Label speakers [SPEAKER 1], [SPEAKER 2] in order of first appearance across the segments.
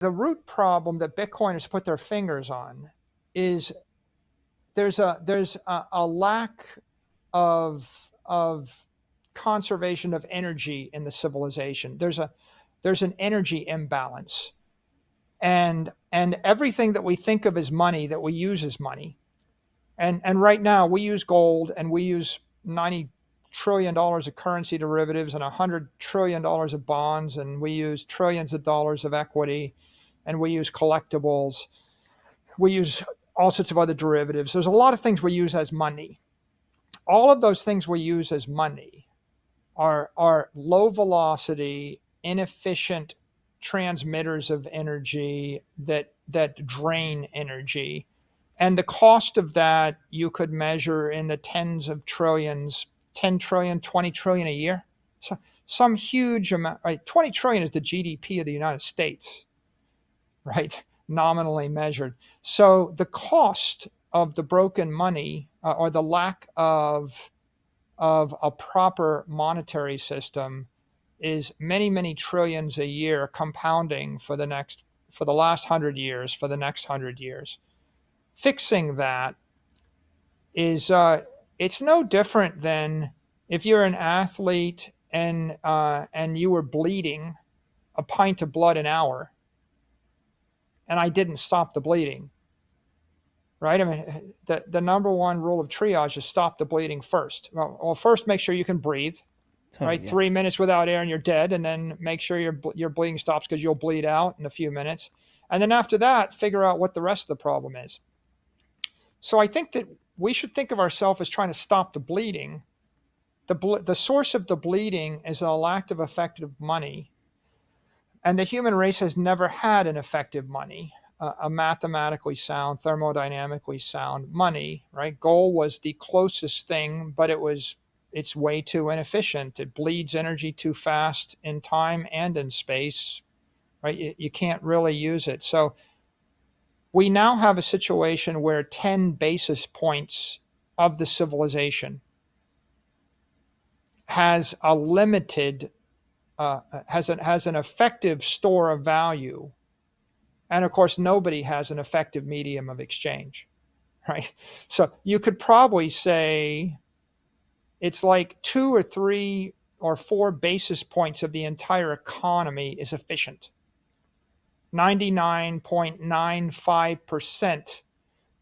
[SPEAKER 1] the root problem that Bitcoiners put their fingers on is there's a lack of conservation of energy in the civilization. There's an energy imbalance, and everything that we think of as money, that we use as money, and right now we use gold, and we use $90 trillion of currency derivatives and $100 trillion of bonds, and we use trillions of dollars of equity, and we use collectibles, we use all sorts of other derivatives. There's a lot of things we use as money. All of those things we use as money are low velocity, inefficient transmitters of energy that drain energy. And the cost of that you could measure in the tens of trillions, 10 trillion, 20 trillion a year. So some huge amount, right? 20 trillion is the GDP of the United States, right? Nominally measured. So the cost of the broken money, or the lack of a proper monetary system, is many, many trillions a year, compounding for the last 100 years, for the next 100 years. Fixing that is, it's no different than if you're an athlete and you were bleeding a pint of blood an hour, and I didn't stop the bleeding, right? I mean, the number one rule of triage is stop the bleeding first. Well, first make sure you can breathe,
[SPEAKER 2] Totally,
[SPEAKER 1] right?
[SPEAKER 2] yeah.
[SPEAKER 1] 3 minutes without air and you're dead, and then make sure your bleeding stops, because you'll bleed out in a few minutes. And then after that, figure out what the rest of the problem is. So I think that we should think of ourselves as trying to stop the bleeding. The source of the bleeding is a lack of effective money, and the human race has never had an effective money, a mathematically sound, thermodynamically sound money, right? Gold was the closest thing, but it's way too inefficient. It bleeds energy too fast in time and in space, right? You can't really use it. So we now have a situation where 10 basis points of the civilization has a limited, has an effective store of value. And of course, nobody has an effective medium of exchange, right? So you could probably say it's like 2 or 3 or 4 basis points of the entire economy is efficient. 99.95%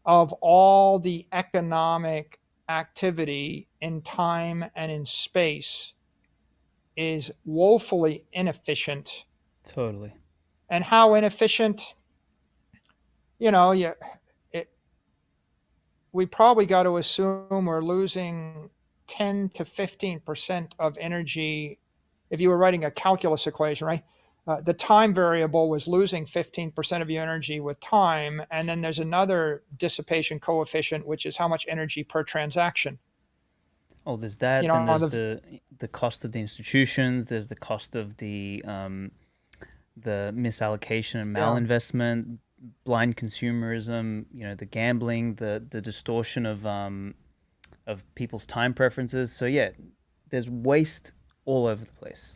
[SPEAKER 1] of all the economic activity in time and in space is woefully inefficient.
[SPEAKER 2] Totally.
[SPEAKER 1] And how inefficient? You know, you, it, we probably got to assume we're losing 10 to 15% of energy. If you were writing a calculus equation, right? The time variable was losing 15% of your energy with time. And then there's another dissipation coefficient, which is how much energy per transaction.
[SPEAKER 2] Oh, there's that.
[SPEAKER 1] You
[SPEAKER 2] Then
[SPEAKER 1] know,
[SPEAKER 2] there's the cost of the institutions. There's the cost of the misallocation and
[SPEAKER 1] yeah.
[SPEAKER 2] malinvestment, blind consumerism. You know, the gambling, the distortion of people's time preferences. So yeah, there's waste all over the place.